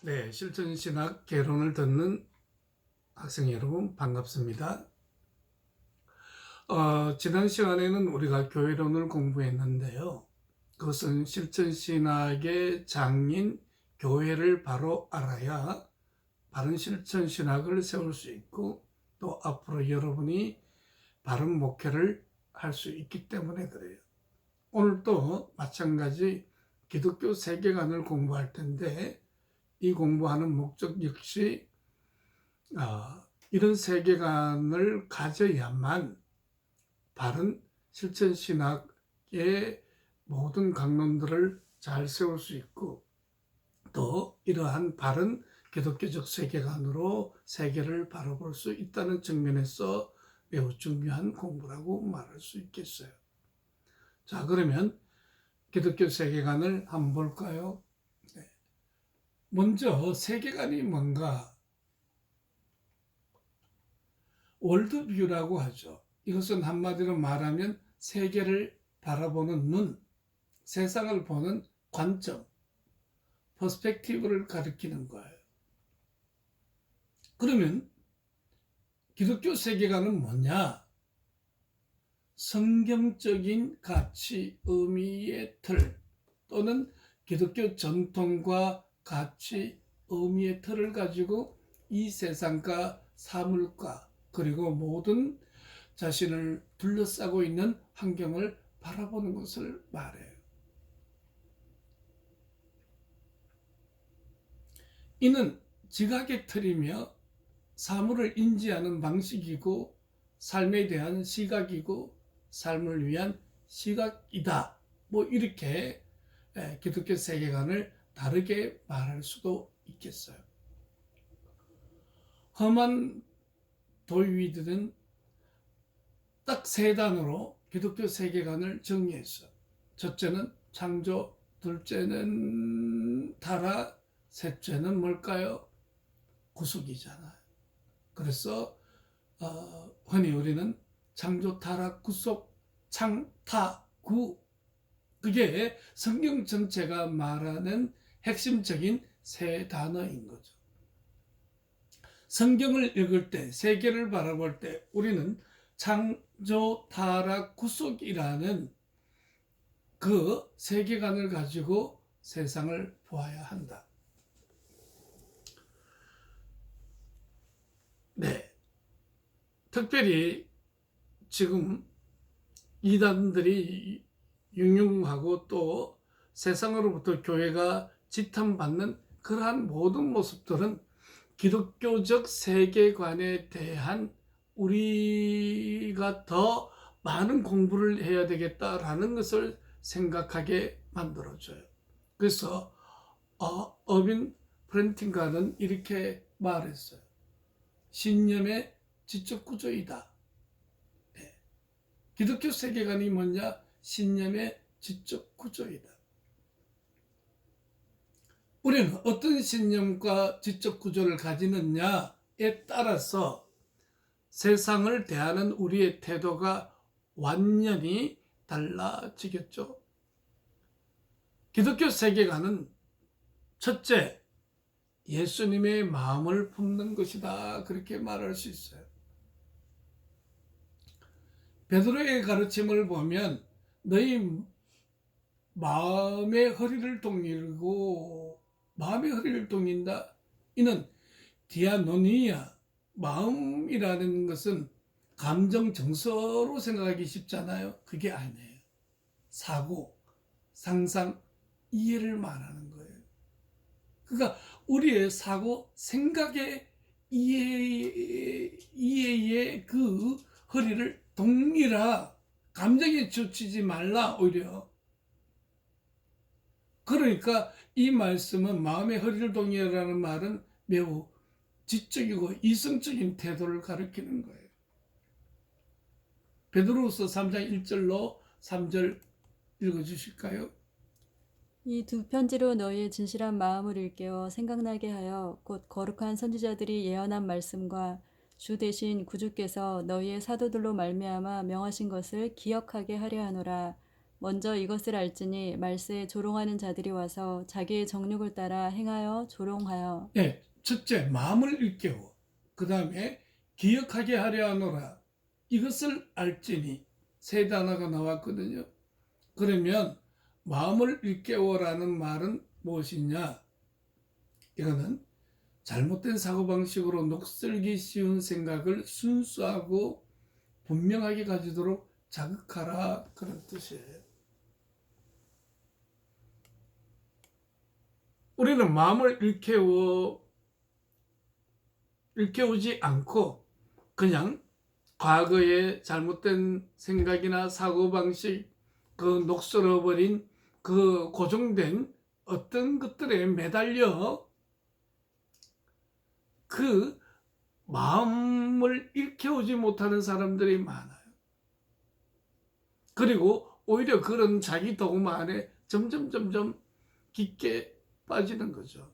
네, 실천신학 개론을 듣는 학생 여러분 반갑습니다. 지난 시간에는 우리가 교회론을 공부했는데요. 그것은 실천신학의 장인 교회를 바로 알아야 바른 실천신학을 세울 수 있고 또 앞으로 여러분이 바른 목회를 할 수 있기 때문에 그래요. 오늘 또 마찬가지 기독교 세계관을 공부할 텐데 이 공부하는 목적 역시 이런 세계관을 가져야만 바른 실천신학의 모든 강론들을 잘 세울 수 있고 또 이러한 바른 기독교적 세계관으로 세계를 바라볼 수 있다는 측면에서 매우 중요한 공부라고 말할 수 있겠어요. 자, 그러면 기독교 세계관을 한번 볼까요? 네. 먼저 세계관이 뭔가 월드뷰라고 하죠. 이것은 한마디로 말하면 세계를 바라보는 눈, 세상을 보는 관점, 퍼스펙티브를 가리키는 거예요. 그러면 기독교 세계관은 뭐냐? 성경적인 가치, 의미의 틀 또는 기독교 전통과 가치, 의미의 틀을 가지고 이 세상과 사물과 그리고 모든 자신을 둘러싸고 있는 환경을 바라보는 것을 말해요. 이는 지각의 틀이며 사물을 인지하는 방식이고 삶에 대한 시각이고 삶을 위한 시각이다. 뭐 이렇게 기독교 세계관을 다르게 말할 수도 있겠어요. 험한 도의들은 딱 세 단어로 기독교 세계관을 정리했어. 첫째는 창조, 둘째는 타락, 셋째는 뭘까요? 구속이잖아요. 그래서 흔히 우리는 창조, 타락, 구속, 창, 타, 구 그게 성경 전체가 말하는 핵심적인 세 단어인 거죠. 성경을 읽을 때, 세계를 바라볼 때 우리는 창조, 타락, 구속이라는 그 세계관을 가지고 세상을 보아야 한다. 네. 특별히 지금 이단들이 융융하고 또 세상으로부터 교회가 지탄받는 그러한 모든 모습들은 기독교적 세계관에 대한 우리가 더 많은 공부를 해야 되겠다라는 것을 생각하게 만들어줘요. 그래서 어빈 프렌팅가는 이렇게 말했어요. 신념의 지적 구조이다. 네. 기독교 세계관이 뭐냐? 신념의 지적 구조이다. 우리는 어떤 신념과 지적 구조를 가지느냐에 따라서 세상을 대하는 우리의 태도가 완전히 달라지겠죠. 기독교 세계관은 첫째, 예수님의 마음을 품는 것이다. 그렇게 말할 수 있어요. 베드로의 가르침을 보면 너희 마음의 허리를 동이고 마음의 허리를 동인다. 이는 디아노니아, 마음이라는 것은 감정 정서로 생각하기 쉽잖아요. 그게 아니에요. 사고, 상상, 이해를 말하는 거예요. 그러니까 우리의 사고, 생각의 이해의 그 허리를 동이라, 감정에 치우치지 말라. 오히려 그러니까 이 말씀은 마음의 허리를 동이라는 말은 매우 지적이고 이성적인 태도를 가리키는 거예요. 베드로후서 3장 1절로 3절 읽어주실까요? 이 두 편지로 너희의 진실한 마음을 일깨워 생각나게 하여 곧 거룩한 선지자들이 예언한 말씀과 주 대신 구주께서 너희의 사도들로 말미암아 명하신 것을 기억하게 하려 하노라. 먼저 이것을 알지니 말세에 조롱하는 자들이 와서 자기의 정욕을 따라 행하여 조롱하여. 예, 첫째 마음을 일깨워. 그 다음에 기억하게 하려 하노라. 이것을 알지니 세 단어가 나왔거든요. 그러면 마음을 일깨워라는 말은 무엇이냐? 이거는 잘못된 사고방식으로 녹슬기 쉬운 생각을 순수하고 분명하게 가지도록 자극하라, 그런 뜻이에요. 우리는 마음을 일깨우지 않고 그냥 과거의 잘못된 생각이나 사고방식, 그 녹슬어버린 그 고정된 어떤 것들에 매달려 그 마음을 일깨우지 못하는 사람들이 많아요. 그리고 오히려 그런 자기 도구마 안에 점점 깊게 빠지는 거죠.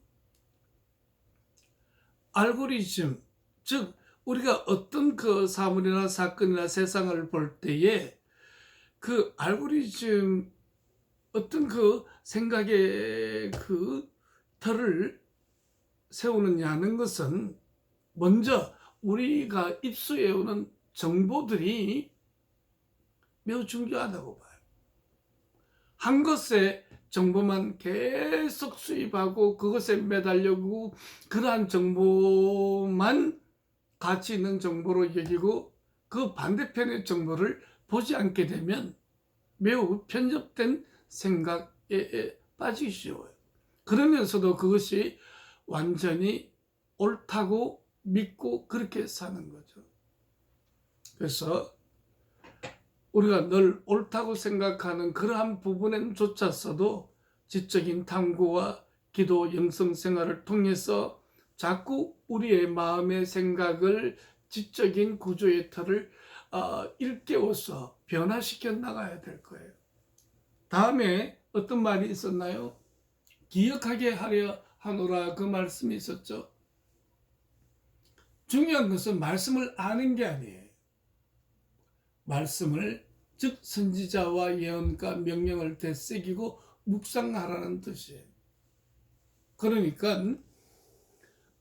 알고리즘, 즉 우리가 어떤 그 사물이나 사건이나 세상을 볼 때에 그 알고리즘, 어떤 그 생각의 그 틀을 세우느냐는 것은 먼저 우리가 입수해오는 정보들이 매우 중요하다고 봐요. 한 것의 정보만 계속 수입하고 그것에 매달려고 그러한 정보만 가치 있는 정보로 여기고 그 반대편의 정보를 보지 않게 되면 매우 편협된 생각에 빠지기 쉬워요. 그러면서도 그것이 완전히 옳다고 믿고 그렇게 사는 거죠. 그래서 우리가 늘 옳다고 생각하는 그러한 부분엔조차서도 지적인 탐구와 기도 영성 생활을 통해서 자꾸 우리의 마음의 생각을 지적인 구조의 틀을 일깨워서 변화시켜 나가야 될 거예요. 다음에 어떤 말이 있었나요? 기억하게 하려 하노라, 그 말씀이 있었죠. 중요한 것은 말씀을 아는 게 아니에요. 말씀을, 즉 선지자와 예언과 명령을 되새기고 묵상하라는 뜻이에요. 그러니까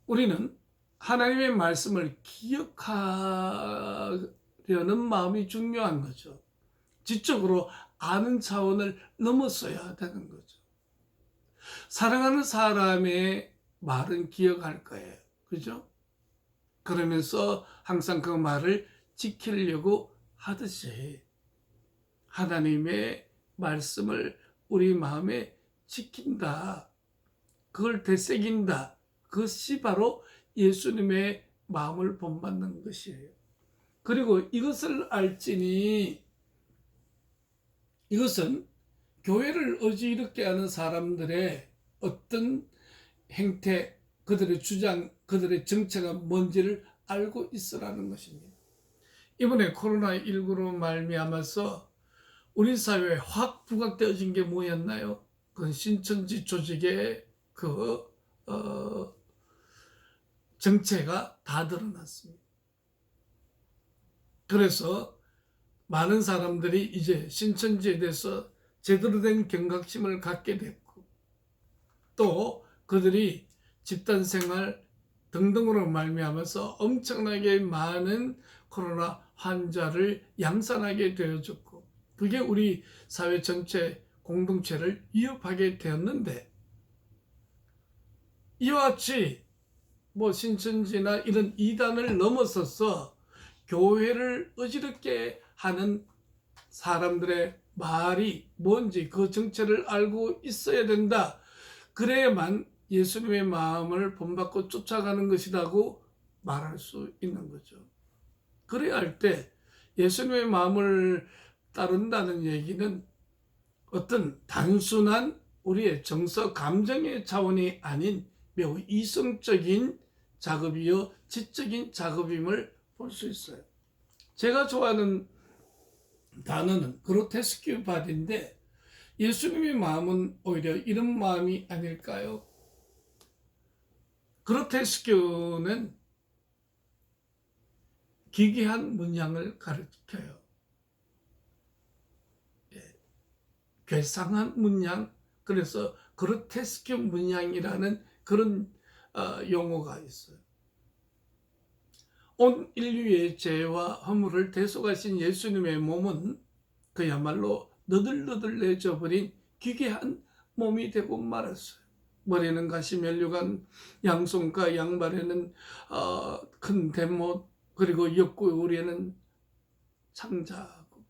우리는 하나님의 말씀을 기억하려는 마음이 중요한 거죠. 지적으로 아는 차원을 넘어서야 되는 거죠. 사랑하는 사람의 말은 기억할 거예요. 그죠? 그러면서 항상 그 말을 지키려고 하듯이 하나님의 말씀을 우리 마음에 지킨다, 그걸 되새긴다, 그것이 바로 예수님의 마음을 본받는 것이에요. 그리고 이것을 알지니, 이것은 교회를 어지럽게 하는 사람들의 어떤 행태, 그들의 주장, 그들의 정체가 뭔지를 알고 있으라는 것입니다. 이번에 코로나19로 말미암아서 우리 사회에 확 부각되어진 게 뭐였나요? 그건 신천지 조직의 그 정체가 다 드러났습니다. 그래서 많은 사람들이 이제 신천지에 대해서 제대로 된 경각심을 갖게 됐고, 또 그들이 집단생활 등등으로 말미암아서 엄청나게 많은 코로나 환자를 양산하게 되어졌고, 그게 우리 사회 전체 공동체를 위협하게 되었는데, 이와 같이 신천지나 이런 이단을 넘어서서 교회를 어지럽게 하는 사람들의 말이 뭔지 그 정체를 알고 있어야 된다. 그래야만 예수님의 마음을 본받고 쫓아가는 것이라고 말할 수 있는 거죠. 그래야 할 때 예수님의 마음을 따른다는 얘기는 어떤 단순한 우리의 정서 감정의 차원이 아닌 매우 이성적인 작업이요 지적인 작업임을 볼 수 있어요. 제가 좋아하는 단어는 그로테스큐 바디인데, 예수님의 마음은 오히려 이런 마음이 아닐까요? 그로테스큐는 기괴한 문양을 가리켜요. 괴상한 문양, 그래서 그로테스크 문양이라는 그런 용어가 있어요. 온 인류의 죄와 허물을 대속하신 예수님의 몸은 그야말로 너들너들해져 버린 기괴한 몸이 되고 말았어요. 머리는 가시면류관, 양손과 양발에는 큰 대못, 그리고 옆구리에는 창자하고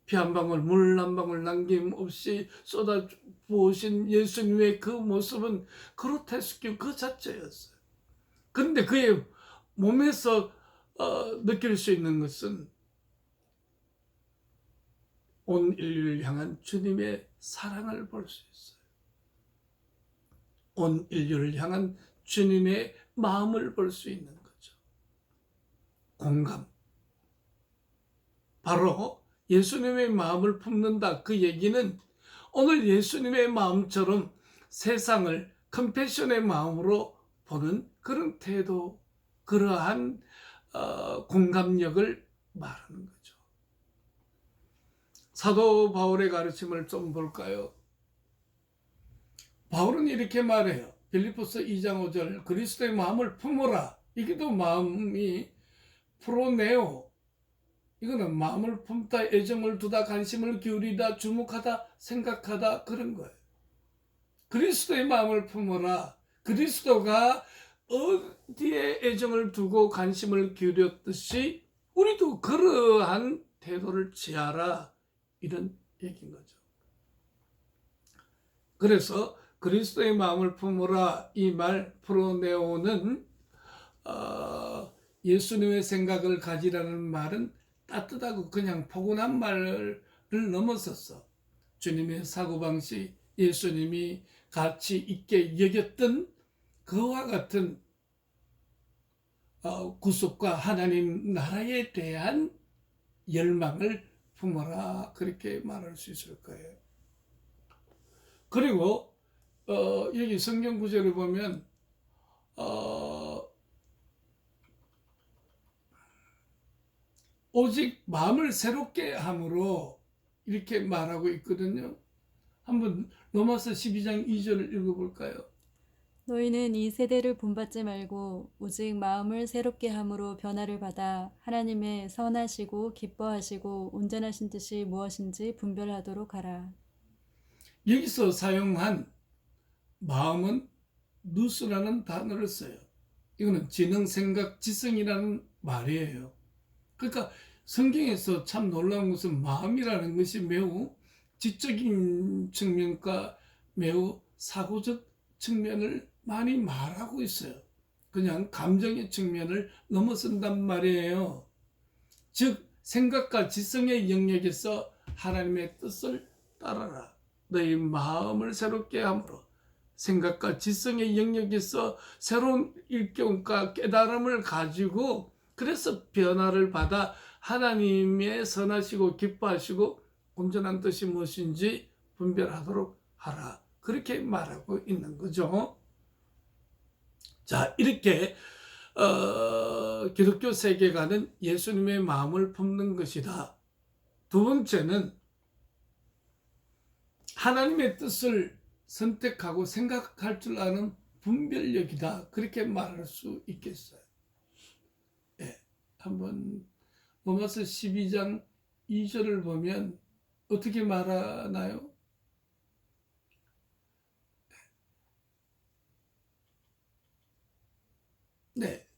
피 한 방울, 물 한 방울 남김없이 쏟아 부으신 예수님의 그 모습은 그로테스크 그 자체였어요. 그런데 그의 몸에서 느낄 수 있는 것은 온 인류를 향한 주님의 사랑을 볼 수 있어요. 온 인류를 향한 주님의 마음을 볼 수 있는 거죠. 공감. 바로 예수님의 마음을 품는다. 그 얘기는 오늘 예수님의 마음처럼 세상을 컴패션의 마음으로 보는 그런 태도, 그러한 공감력을 말하는 거죠. 사도 바울의 가르침을 좀 볼까요? 바울은 이렇게 말해요. 빌립보서 2장 5절, 그리스도의 마음을 품어라. 이게도 마음이 프로네오, 이거는 마음을 품다, 애정을 두다, 관심을 기울이다, 주목하다, 생각하다, 그런 거예요. 그리스도의 마음을 품어라. 그리스도가 어디에 애정을 두고 관심을 기울였듯이 우리도 그러한 태도를 취하라, 이런 얘기인 거죠. 그래서 그리스도의 마음을 품어라, 이 말 프로네오는 예수님의 생각을 가지라는 말은 따뜻하고 그냥 포근한 말을 넘어섰어. 주님의 사고방식, 예수님이 가치 있게 여겼던 그와 같은 구속과 하나님 나라에 대한 열망을 품어라, 그렇게 말할 수 있을 거예요. 그리고 여기 성경 구절을 보면 오직 마음을 새롭게 함으로 이렇게 말하고 있거든요. 한번 로마서 12장 2절을 읽어볼까요? 너희는 이 세대를 본받지 말고 오직 마음을 새롭게 함으로 변화를 받아 하나님의 선하시고 기뻐하시고 온전하신 뜻이 무엇인지 분별하도록 하라. 여기서 사용한 마음은 누스라는 단어를 써요. 이거는 지능, 생각, 지성이라는 말이에요. 그러니까 성경에서 참 놀라운 것은 마음이라는 것이 매우 지적인 측면과 매우 사고적 측면을 많이 말하고 있어요. 그냥 감정의 측면을 넘어선단 말이에요. 즉 생각과 지성의 영역에서 하나님의 뜻을 따라라. 너희 마음을 새롭게 함으로 생각과 지성의 영역에서 새로운 일경과 깨달음을 가지고 그래서 변화를 받아 하나님의 선하시고 기뻐하시고 온전한 뜻이 무엇인지 분별하도록 하라. 그렇게 말하고 있는 거죠. 자, 이렇게 기독교 세계관은 예수님의 마음을 품는 것이다. 두 번째는 하나님의 뜻을 선택하고 생각할 줄 아는 분별력이다. 그렇게 말할 수 있겠어요. 네, 한번 로마서 12장 2절을 보면 어떻게 말하나요? 네.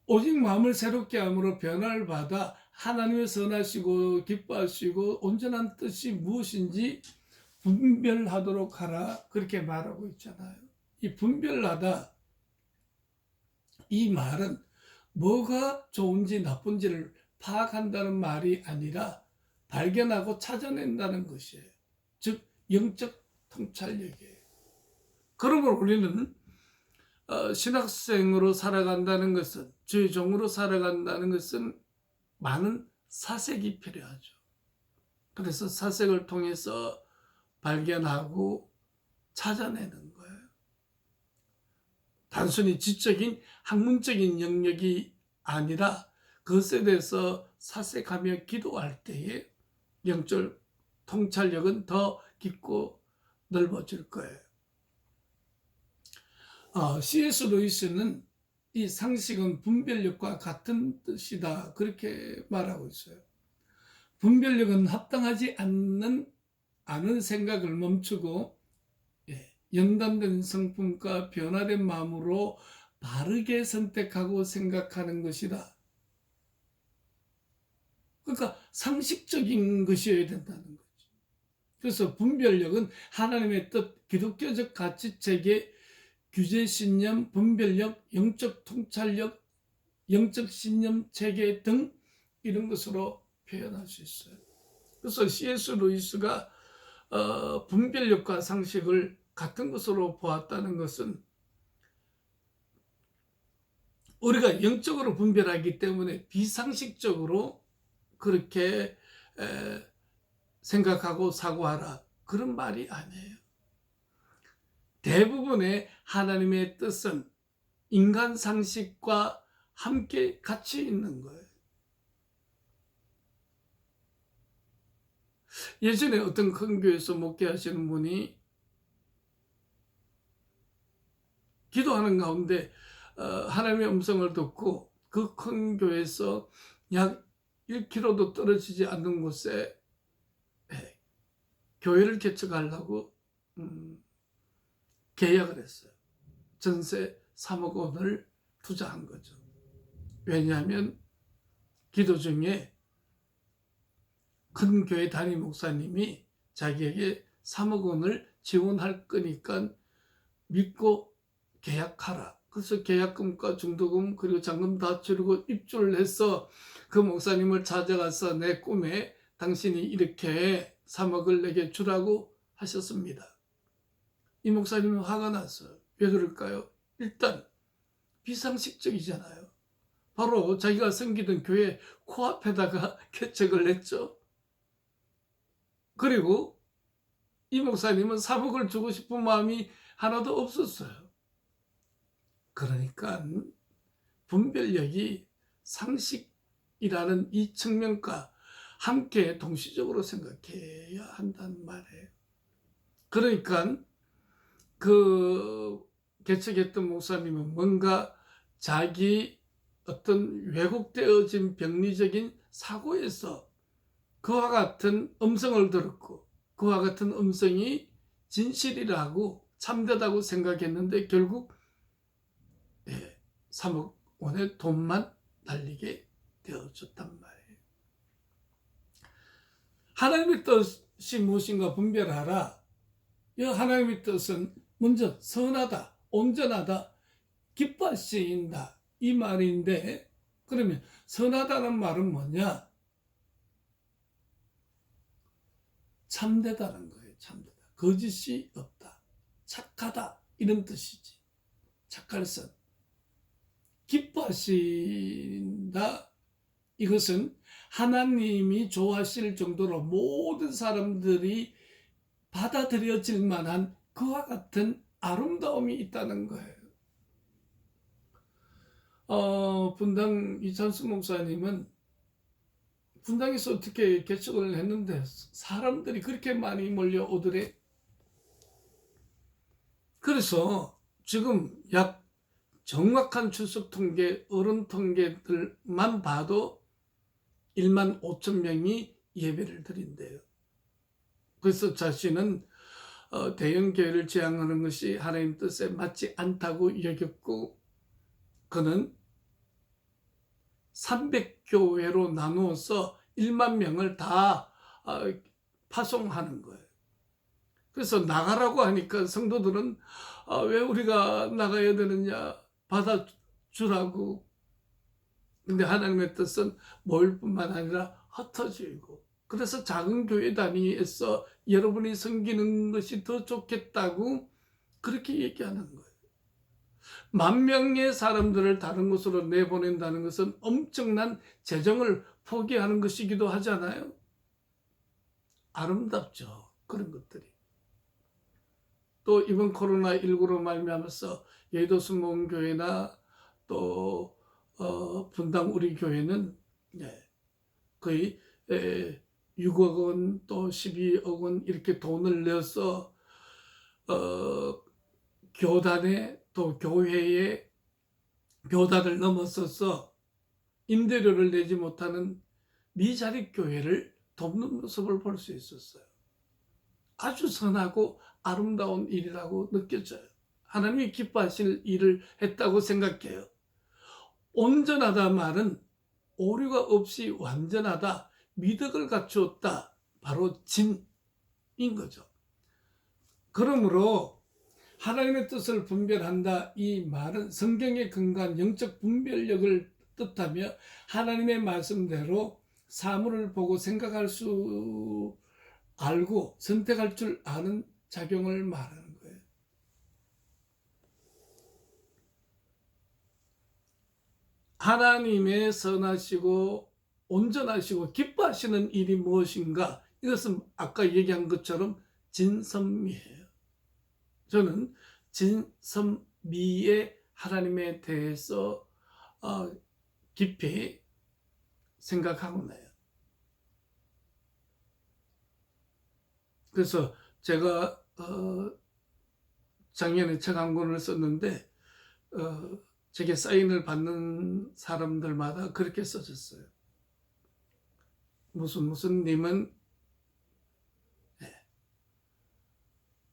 오직 마음을 새롭게 함으로 변화를 받아 하나님의 선하시고 기뻐하시고 온전한 뜻이 무엇인지 분별하도록 하라. 그렇게 말하고 있잖아요. 이 분별하다, 이 말은 뭐가 좋은지 나쁜지를 파악한다는 말이 아니라 발견하고 찾아낸다는 것이에요. 즉 영적 통찰력이에요. 그러므로 우리는 신학생으로 살아간다는 것은, 주의 종으로 살아간다는 것은 많은 사색이 필요하죠. 그래서 사색을 통해서 발견하고 찾아내는 거예요. 단순히 지적인 학문적인 영역이 아니라 그것에 대해서 사색하며 기도할 때에 영적 통찰력은 더 깊고 넓어질 거예요. C.S. 루이스는 이 상식은 분별력과 같은 뜻이다, 그렇게 말하고 있어요. 분별력은 합당하지 않은 생각을 멈추고 연단된 성품과 변화된 마음으로 바르게 선택하고 생각하는 것이다. 그러니까 상식적인 것이어야 된다는 거죠. 그래서 분별력은 하나님의 뜻, 기독교적 가치체계, 규제 신념, 분별력, 영적 통찰력, 영적 신념 체계 등 이런 것으로 표현할 수 있어요. 그래서 C.S. 루이스가 분별력과 상식을 같은 것으로 보았다는 것은 우리가 영적으로 분별하기 때문에 비상식적으로 그렇게 생각하고 사고하라, 그런 말이 아니에요. 대부분의 하나님의 뜻은 인간 상식과 함께 같이 있는 거예요. 예전에 어떤 큰 교회에서 목회하시는 분이 기도하는 가운데 하나님의 음성을 듣고 그 큰 교회에서 약 1km도 떨어지지 않는 곳에 교회를 개척하려고 계약을 했어요. 전세 3억 원을 투자한 거죠. 왜냐하면 기도 중에 큰 교회 담임 목사님이 자기에게 3억 원을 지원할 거니까 믿고 계약하라. 그래서 계약금과 중도금 그리고 잔금 다 치르고 입주를 해서 그 목사님을 찾아가서 내 꿈에 당신이 이렇게 3억을 내게 주라고 하셨습니다. 이 목사님은 화가 났어요. 왜 그럴까요? 일단 비상식적이잖아요. 바로 자기가 섬기던 교회 코앞에다가 개척을 했죠. 그리고 이 목사님은 3억을 주고 싶은 마음이 하나도 없었어요. 그러니까 분별력이 상식이라는 이 측면과 함께 동시적으로 생각해야 한다는 말이에요. 그러니까 그 개척했던 목사님은 뭔가 자기 어떤 왜곡되어진 병리적인 사고에서 그와 같은 음성을 들었고 그와 같은 음성이 진실이라고 참되다고 생각했는데 결국 3억 원의 돈만 날리게 되어졌단 말이에요. 하나님의 뜻이 무엇인가 분별하라. 이 하나님의 뜻은 먼저 선하다, 온전하다, 기뻐하신다, 이 말인데, 그러면 선하다는 말은 뭐냐? 참되다는 거예요. 참되다. 거짓이 없다. 착하다, 이런 뜻이지. 착할 선. 기뻐하신다. 이것은 하나님이 좋아하실 정도로 모든 사람들이 받아들여질 만한 그와 같은 아름다움이 있다는 거예요. 분당 이찬수 목사님은 분당에서 어떻게 개척을 했는데 사람들이 그렇게 많이 몰려오더래. 그래서 지금 약 정확한 출석 통계, 어른 통계들만 봐도 1만 5천 명이 예배를 드린대요. 그래서 자신은 대형 교회를 지향하는 것이 하나님 뜻에 맞지 않다고 여겼고, 그는 300교회로 나누어서 1만 명을 다 파송하는 거예요. 그래서 나가라고 하니까 성도들은 왜 우리가 나가야 되느냐, 받아주라고. 근데 하나님의 뜻은 모일 뿐만 아니라 흩어지고, 그래서 작은 교회 단위에서 여러분이 섬기는 것이 더 좋겠다고 그렇게 얘기하는 거예요. 10,000명의 사람들을 다른 곳으로 내보낸다는 것은 엄청난 재정을 포기하는 것이기도 하잖아요. 아름답죠, 그런 것들이. 또 이번 코로나19로 말미암아서 여의도 순복음교회나 또 분당 우리 교회는 거의 6억 원 또 12억 원 이렇게 돈을 내서 교단에 또 교회에 교단을 넘어서서 임대료를 내지 못하는 미자립 교회를 돕는 모습을 볼 수 있었어요. 아주 선하고 아름다운 일이라고 느껴져요. 하나님이 기뻐하실 일을 했다고 생각해요. 온전하다 말은 오류가 없이 완전하다, 미덕을 갖추었다, 바로 진인 거죠. 그러므로 하나님의 뜻을 분별한다, 이 말은 성경에 근거한 영적 분별력을 뜻하며 하나님의 말씀대로 사물을 보고 생각할 수 알고 선택할 줄 아는 작용을 말하는 거예요. 하나님의 선하시고 온전하시고 기뻐하시는 일이 무엇인가? 이것은 아까 얘기한 것처럼 진선미예요. 저는 진선미의 하나님에 대해서 깊이 생각하고 나요. 그래서 제가 작년에 책 한 권을 썼는데 제게 사인을 받는 사람들마다 그렇게 써졌어요. 무슨 님은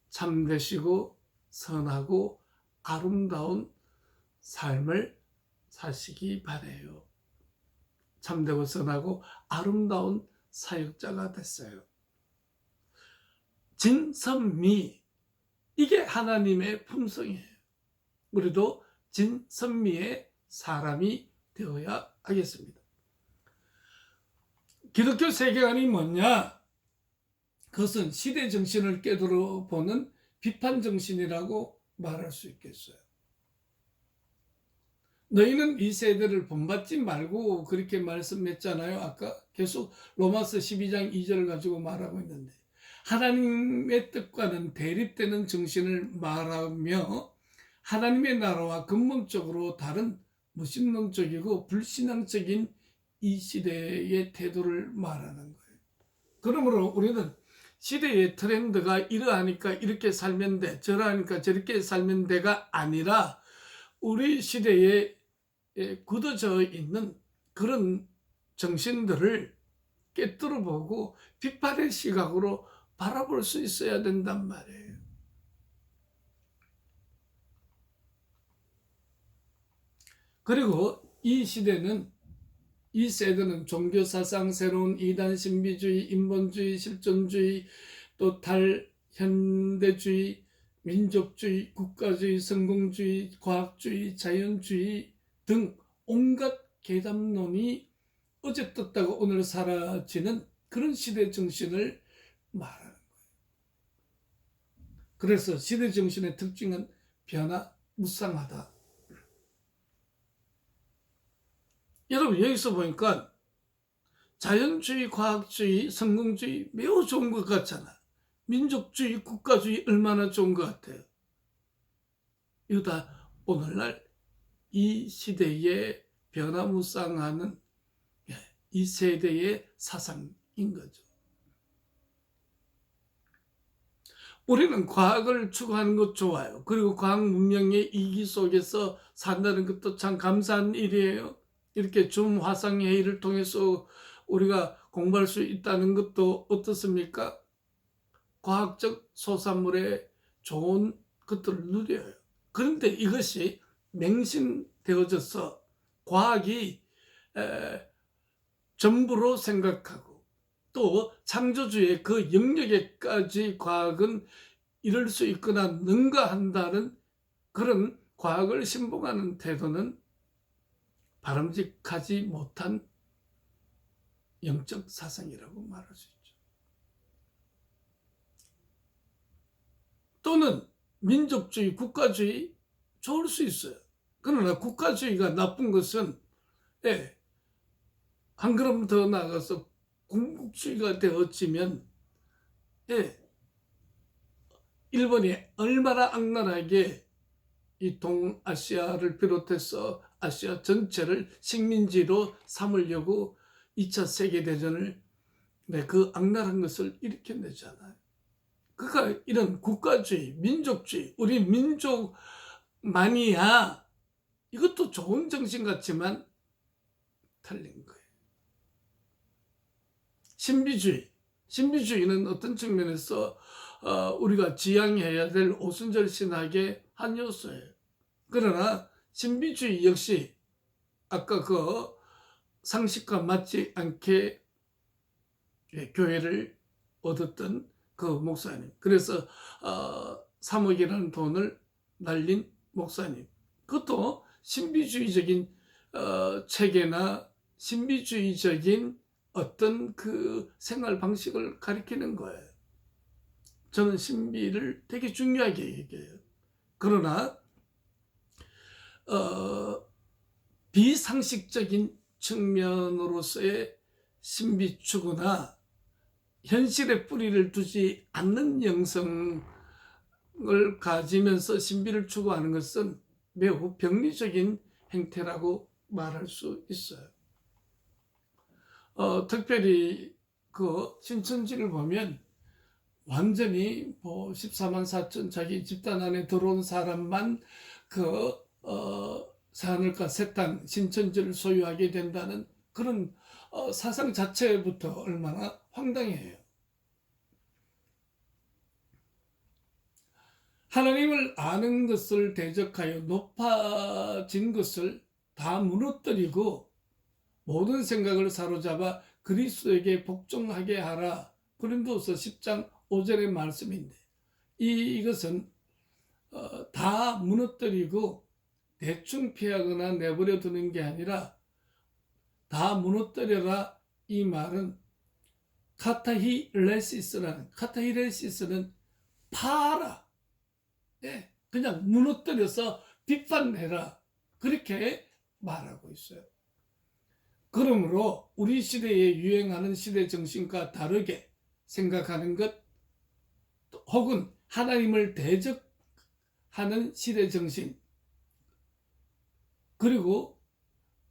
참되시고 선하고 아름다운 삶을 사시기 바래요. 참되고 선하고 아름다운 사역자가 됐어요. 진선미, 이게 하나님의 품성이에요. 우리도 진선미의 사람이 되어야 하겠습니다. 기독교 세계관이 뭐냐? 그것은 시대 정신을 깨달아 보는 비판 정신이라고 말할 수 있겠어요. 너희는 이 세대를 본받지 말고 그렇게 말씀했잖아요. 아까 계속 로마서 12장 2절을 가지고 말하고 있는데, 하나님의 뜻과는 대립되는 정신을 말하며 하나님의 나라와 근본적으로 다른 무신론적이고 불신앙적인 이 시대의 태도를 말하는 거예요. 그러므로 우리는 시대의 트렌드가 이러하니까 이렇게 살면 돼, 저러하니까 저렇게 살면 돼가 아니라 우리 시대에 굳어져 있는 그런 정신들을 깨뜨려 보고 비판의 시각으로 바라볼 수 있어야 된단 말이에요. 그리고 이 세대는 종교사상, 새로운 이단 신비주의, 인본주의, 실존주의, 또 탈현대주의, 민족주의, 국가주의, 성공주의, 과학주의, 자연주의 등 온갖 괴담론이 어제 떴다고 오늘 사라지는 그런 시대 정신을 말하는 거예요. 그래서 시대 정신의 특징은 변화무쌍하다. 여러분, 여기서 보니까 자연주의, 과학주의, 성공주의 매우 좋은 것 같잖아. 민족주의, 국가주의 얼마나 좋은 것 같아요. 이거 다 오늘날 이 시대에 변화무쌍하는 이 세대의 사상인 거죠. 우리는 과학을 추구하는 것 좋아요. 그리고 과학 문명의 이기 속에서 산다는 것도 참 감사한 일이에요. 이렇게 줌 화상 회의를 통해서 우리가 공부할 수 있다는 것도 어떻습니까? 과학적 소산물의 좋은 것들을 누려요. 그런데 이것이 맹신되어져서 과학이 전부로 생각하고 또 창조주의 그 영역에까지 과학은 이룰 수 있거나 능가한다는 그런 과학을 신봉하는 태도는 바람직하지 못한 영적 사상이라고 말할 수 있죠. 또는 민족주의, 국가주의 좋을 수 있어요. 그러나 국가주의가 나쁜 것은 한 걸음 더 나가서 군국주의가 되어지면 일본이 얼마나 악랄하게 이 동아시아를 비롯해서 아시아 전체를 식민지로 삼으려고 2차 세계대전을 네, 그 악랄한 것을 일으켜내잖아요. 그러니까 이런 국가주의, 민족주의, 우리 민족만이야 이것도 좋은 정신 같지만 틀린 거예요. 신비주의는 어떤 측면에서 우리가 지향해야 될 오순절 신학의 한 요소예요. 그러나 신비주의 역시 아까 그 상식과 맞지 않게 교회를 얻었던 그 목사님, 그래서 3억이라는 돈을 날린 목사님, 그것도 신비주의적인 체계나 신비주의적인 어떤 그 생활 방식을 가리키는 거예요. 저는 신비를 되게 중요하게 얘기해요. 그러나 비상식적인 측면으로서의 신비 추구나 현실에 뿌리를 두지 않는 영성을 가지면서 신비를 추구하는 것은 매우 병리적인 행태라고 말할 수 있어요. 특별히 그 신천지를 보면 완전히 14만 4천 자기 집단 안에 들어온 사람만 그 산을과 세탄 신천지를 소유하게 된다는 그런 사상 자체부터 얼마나 황당해요. 하나님을 아는 것을 대적하여 높아진 것을 다 무너뜨리고 모든 생각을 사로잡아 그리스도에게 복종하게 하라. 고린도서 10장 5절의 말씀인데 이것은 다 무너뜨리고 대충 피하거나 내버려 두는 게 아니라 다 무너뜨려라. 이 말은 카타히레시스는 파라. 네, 그냥 무너뜨려서 비판해라. 그렇게 말하고 있어요. 그러므로 우리 시대에 유행하는 시대 정신과 다르게 생각하는 것 혹은 하나님을 대적하는 시대 정신 그리고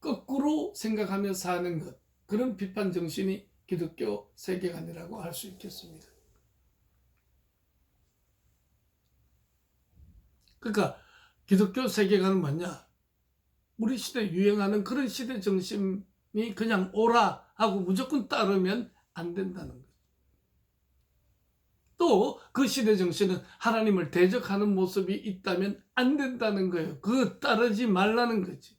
거꾸로 생각하며 사는 것, 그런 비판 정신이 기독교 세계관이라고 할 수 있겠습니다. 그러니까 기독교 세계관은 뭐냐? 우리 시대에 유행하는 그런 시대 정신이 그냥 오라 하고 무조건 따르면 안 된다는 거죠. 또 그 시대 정신은 하나님을 대적하는 모습이 있다면 안 된다는 거예요. 그거 따르지 말라는 거지.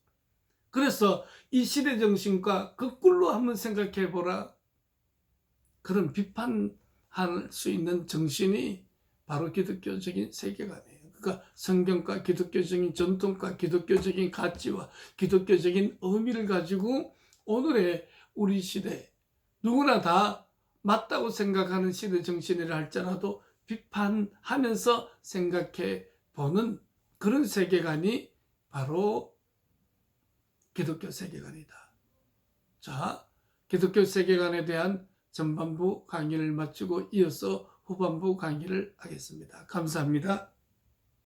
그래서 이 시대 정신과 거꾸로 한번 생각해 보라. 그런 비판할 수 있는 정신이 바로 기독교적인 세계관이에요. 그러니까 성경과 기독교적인 전통과 기독교적인 가치와 기독교적인 의미를 가지고 오늘의 우리 시대 누구나 다 맞다고 생각하는 시대 정신이라 할지라도 비판하면서 생각해 보는 그런 세계관이 바로 기독교 세계관이다. 자, 기독교 세계관에 대한 전반부 강의를 마치고 이어서 후반부 강의를 하겠습니다. 감사합니다.